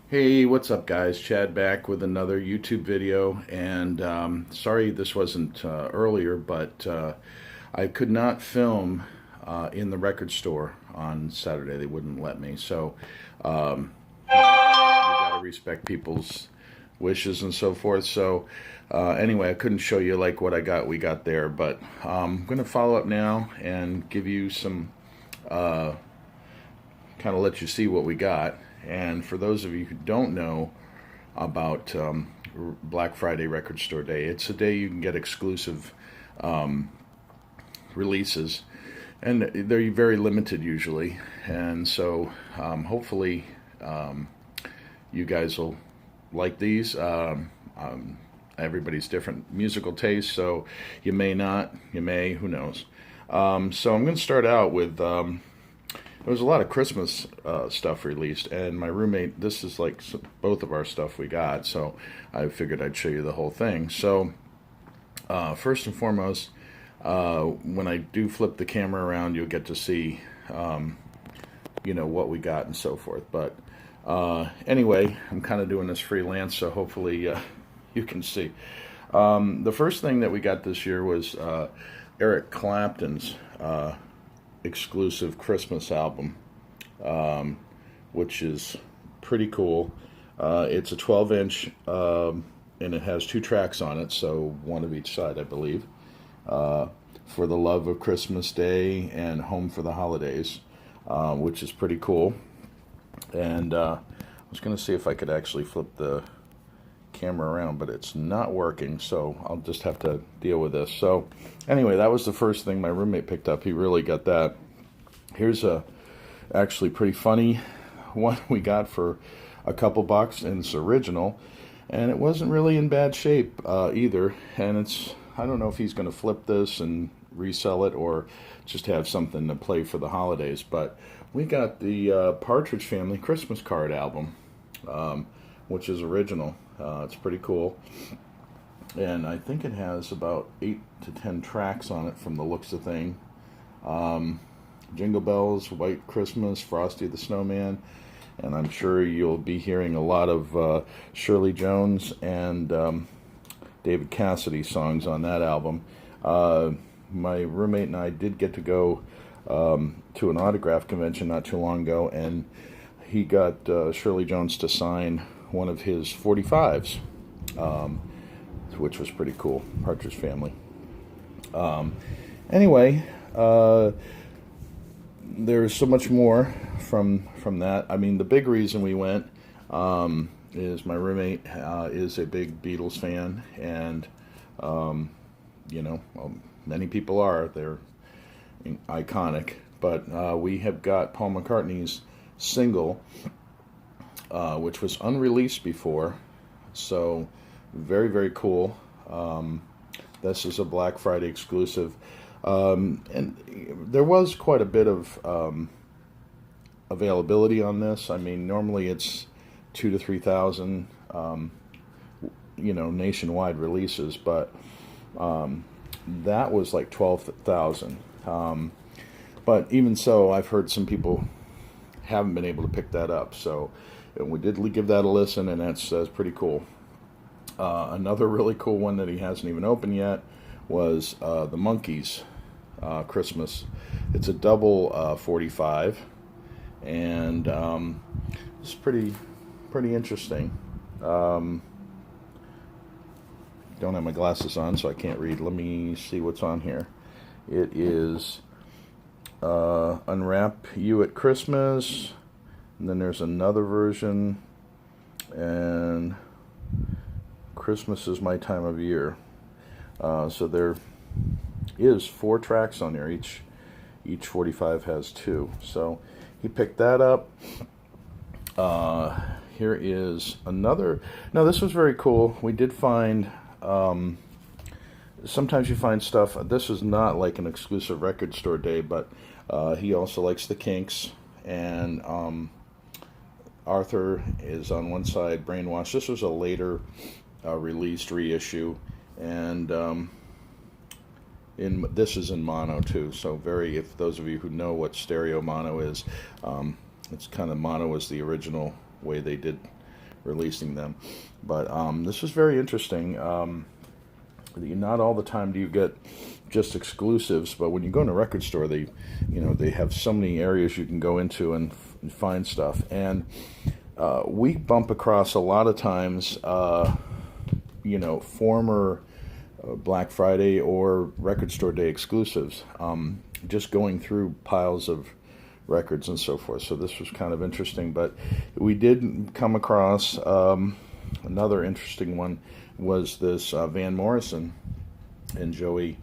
Hey, what's up, guys? Chad back with another YouTube video, and sorry this wasn't earlier, but I could not film in the record store on Saturday. They wouldn't let me, so you gotta respect people's wishes and so forth. So anyway, I couldn't show you like what we got there, but I'm gonna follow up now and give you some kind of let you see what we got. And for those of you who don't know about Black Friday Record Store Day, it's a day you can get exclusive releases, and they're very limited usually. And so hopefully you guys will like these. Everybody's different musical taste, so you may not, you may, who knows. So I'm going to start out with there was a lot of Christmas stuff released, and my roommate, this is like both of our stuff we got, so I figured I'd show you the whole thing. So first and foremost, when I do flip the camera around, you'll get to see what we got and so forth. But anyway, I'm kind of doing this freelance, so hopefully you can see. The first thing that we got this year was Eric Clapton's exclusive Christmas album, which is pretty cool. It's a 12-inch, and it has 2 tracks on it, so one of each side, I believe. For the Love of Christmas Day and Home for the Holidays, which is pretty cool. And I was going to see if I could actually flip the camera around, but it's not working, so I'll just have to deal with this. So anyway, that was the first thing my roommate picked up. He really got that. Here's a actually pretty funny one we got for a couple bucks, and it's original, and it wasn't really in bad shape either. And it's, I don't know if he's going to flip this and resell it or just have something to play for the holidays, but we got the Partridge Family Christmas card album, which is original. It's pretty cool, and I think it has about 8 to 10 tracks on it from the looks of thing. Jingle Bells, White Christmas, Frosty the Snowman, and I'm sure you'll be hearing a lot of Shirley Jones and David Cassidy songs on that album. My roommate and I did get to go to an autograph convention not too long ago, and he got Shirley Jones to sign one of his 45s, which was pretty cool. Partridge Family. Anyway, there's so much more from that. I mean, the big reason we went is my roommate is a big Beatles fan, and many people are. They're iconic. But we have got Paul McCartney's single, which was unreleased before, so very, very cool. This is a Black Friday exclusive, and there was quite a bit of availability on this. I mean, normally it's 2,000 to 3,000, nationwide releases, but that was like 12,000. But even so, I've heard some people haven't been able to pick that up, so we did give that a listen, and that's pretty cool. Another really cool one that he hasn't even opened yet was the Monkees Christmas. It's a double 45, and it's pretty interesting. Don't have my glasses on, so I can't read. Let me see what's on here. It is Unwrap You at Christmas, and then there's another version, and Christmas is My Time of Year. So there is 4 tracks on there. Each 45 has 2. So he picked that up. Here is another. Now this was very cool. We did find. Sometimes you find stuff. This is not like an exclusive record store day, but he also likes the Kinks, and Arthur is on one side. Brainwash. This was a later released reissue, and this is in mono too. So if those of you who know what stereo mono is, it's kind of mono is the original way they did releasing them. But this was very interesting. Not all the time do you get just exclusives, but when you go in a record store, they have so many areas you can go into and find stuff. And we bump across a lot of times, former Black Friday or Record Store Day exclusives, just going through piles of records and so forth. So this was kind of interesting, but we did come across another interesting one was this Van Morrison and Joey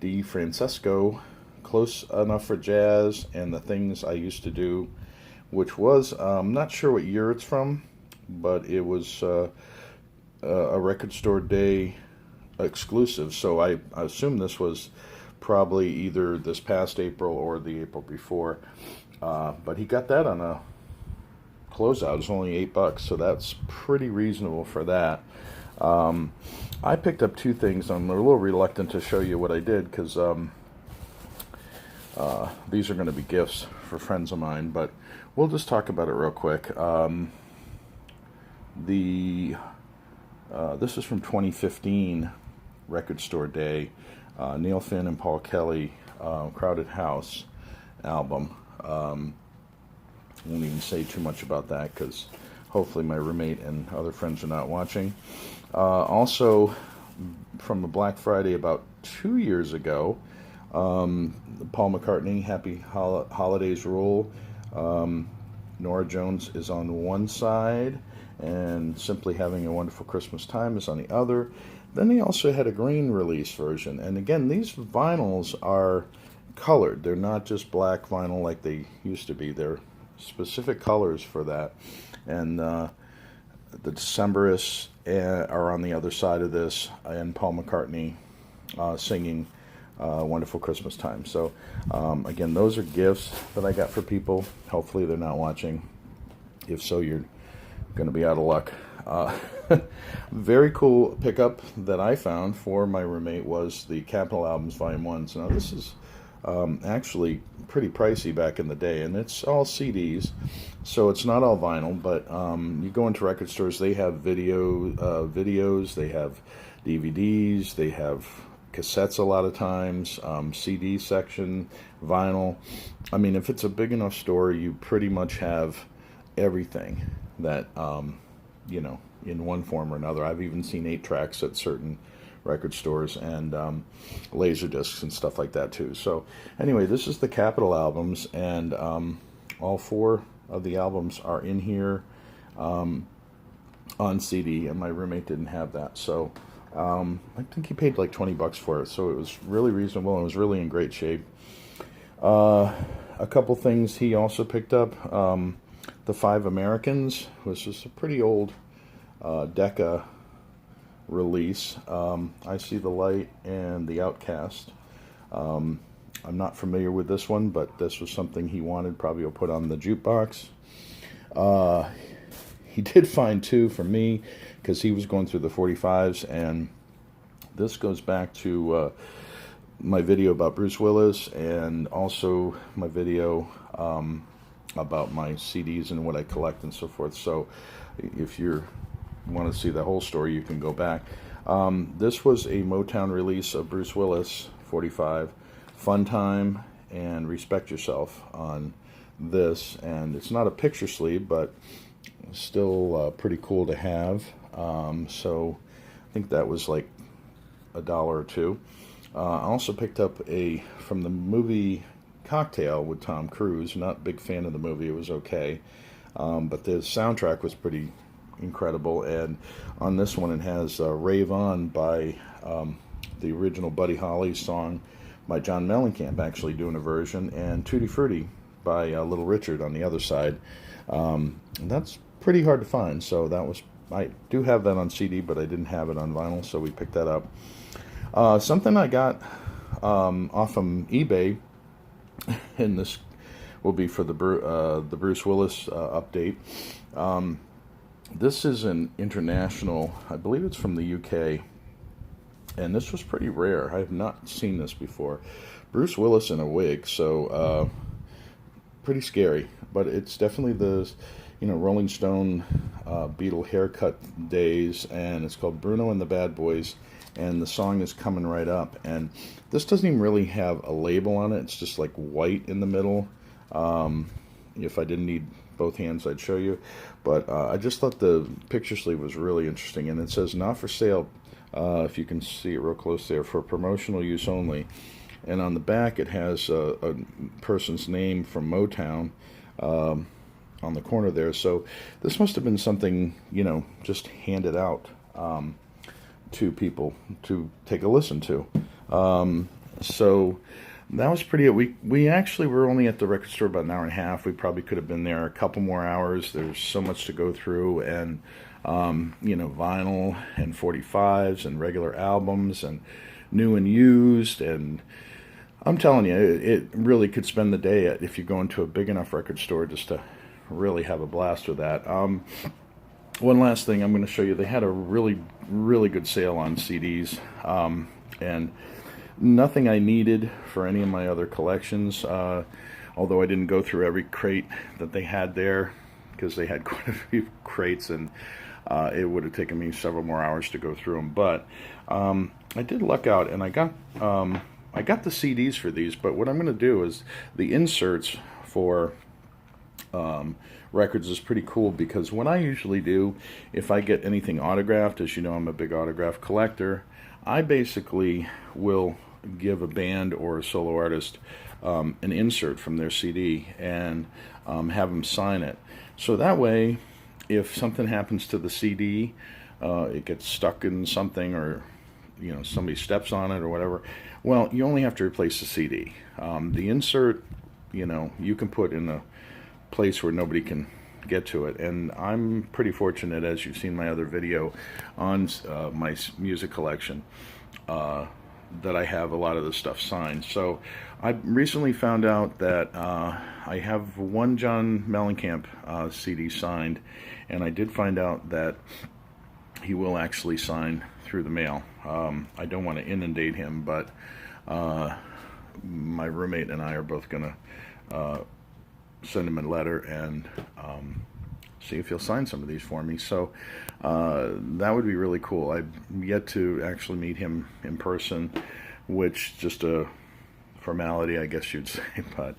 DeFrancesco, Close Enough for Jazz and the Things I Used to Do, which was, I'm not sure what year it's from, but it was a Record Store Day exclusive. So I assume this was probably either this past April or the April before. But he got that on a closeout. It's only $8, so that's pretty reasonable for that. I picked up two things. I'm a little reluctant to show you what I did because these are going to be gifts for friends of mine, but we'll just talk about it real quick. This is from 2015 Record Store Day, Neil Finn and Paul Kelly, Crowded House album. Won't even say too much about that because hopefully my roommate and other friends are not watching. Also, from the Black Friday about 2 years ago, Paul McCartney, Happy Holidays Rule. Nora Jones is on one side, and Simply Having a Wonderful Christmas Time is on the other. Then he also had a green release version. And again, these vinyls are colored. They're not just black vinyl like they used to be. They're specific colors for that. And the Decemberists are on the other side of this, and Paul McCartney singing Wonderful Christmas Time. So again, those are gifts that I got for people. Hopefully they're not watching. If so, you're going to be out of luck. Very cool pickup that I found for my roommate was the Capitol Albums Volume 1. So now this is actually pretty pricey back in the day, and it's all CDs, so it's not all vinyl, but you go into record stores, they have videos, they have DVDs, they have cassettes a lot of times, CD section, vinyl. I mean, if it's a big enough store, you pretty much have everything that, in one form or another. I've even seen 8-tracks at certain record stores and laser discs and stuff like that too. So anyway, this is the Capitol albums, and all 4 of the albums are in here on CD, and my roommate didn't have that, so I think he paid like $20 for it, so it was really reasonable and it was really in great shape. A couple things he also picked up, The 5 Americans, which is a pretty old Decca release. I See the Light and The Outcast. I'm not familiar with this one, but this was something he wanted. Probably will put on the jukebox. He did find 2 for me because he was going through the 45s, and this goes back to my video about Bruce Willis and also my video about my CDs and what I collect and so forth. So if you want to see the whole story, you can go back. This was a Motown release of Bruce Willis, 45, Fun Time and Respect Yourself on this, and it's not a picture sleeve, but still pretty cool to have. So I think that was like $1 or $2. I also picked up from the movie Cocktail with Tom Cruise. Not a big fan of the movie, it was okay, but the soundtrack was pretty incredible, and on this one it has Rave On by the original Buddy Holly song by John Mellencamp, actually doing a version, and Tutti Frutti by Little Richard on the other side. And that's pretty hard to find, so I do have that on CD, but I didn't have it on vinyl, so we picked that up. Something I got off from eBay, and this will be for the Bruce Willis update. This is an international, I believe it's from the UK, and this was pretty rare. I have not seen this before. Bruce Willis in a wig, so pretty scary, but it's definitely the Rolling Stone Beatle haircut days, and it's called Bruno and the Bad Boys, and the song is Coming Right Up. And this doesn't even really have a label on it. It's just like white in the middle. If I didn't need both hands, I'd show you. But I just thought the picture sleeve was really interesting, and it says not for sale, if you can see it real close there, for promotional use only. And on the back it has a person's name from Motown on the corner there. So this must have been something, you know, just handed out to people to take a listen to. So that was pretty it. We actually were only at the record store about an hour and a half. We probably could have been there a couple more hours. There's so much to go through, and you know, vinyl and 45s and regular albums and new and used, and I'm telling you, it really could spend the day if you go into a big enough record store just to really have a blast with that. One last thing I'm going to show you. They had a really good sale on CDs, and nothing I needed for any of my other collections, although I didn't go through every crate that they had there, because they had quite a few crates, and it would have taken me several more hours to go through them. But I did luck out, and I got the CDs for these. But what I'm going to do is the inserts for records is pretty cool, because what I usually do, if I get anything autographed, as you know, I'm a big autograph collector, I basically will give a band or a solo artist an insert from their CD and have them sign it. So that way, if something happens to the CD, it gets stuck in something, or you know, somebody steps on it or whatever, well, you only have to replace the CD. The insert, you know, you can put in a place where nobody can get to it, and I'm pretty fortunate, as you've seen my other video on my music collection, that I have a lot of this stuff signed. So I recently found out that I have one John Mellencamp CD signed, and I did find out that he will actually sign through the mail. I don't want to inundate him, but my roommate and I are both going to send him a letter and see if he'll sign some of these for me. So that would be really cool. I've yet to actually meet him in person, which just a formality, I guess you'd say, but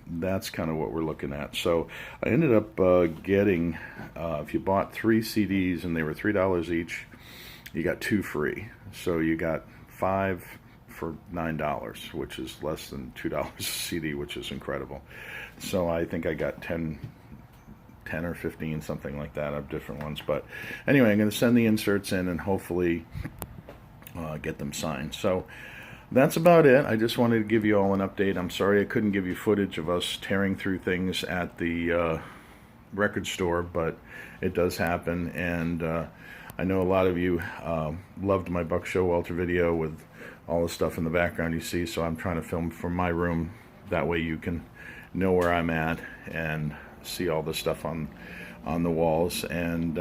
that's kind of what we're looking at. So I ended up getting, if you bought 3 CDs and they were $3 each, you got 2 free. So you got 5 for $9, which is less than $2 a CD, which is incredible. So I think I got 10 or 15, something like that, of different ones. But anyway, I'm going to send the inserts in and hopefully get them signed. So that's about it. I just wanted to give you all an update. I'm sorry I couldn't give you footage of us tearing through things at the record store, but it does happen. And I know a lot of you loved my Buck Showalter video with all the stuff in the background you see, so I'm trying to film from my room. That way you can know where I'm at and see all the stuff on the walls and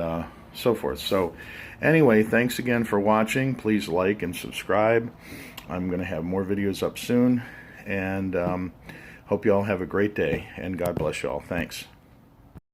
so forth. So anyway, thanks again for watching. Please like and subscribe. I'm going to have more videos up soon, and hope you all have a great day, and God bless you all. Thanks.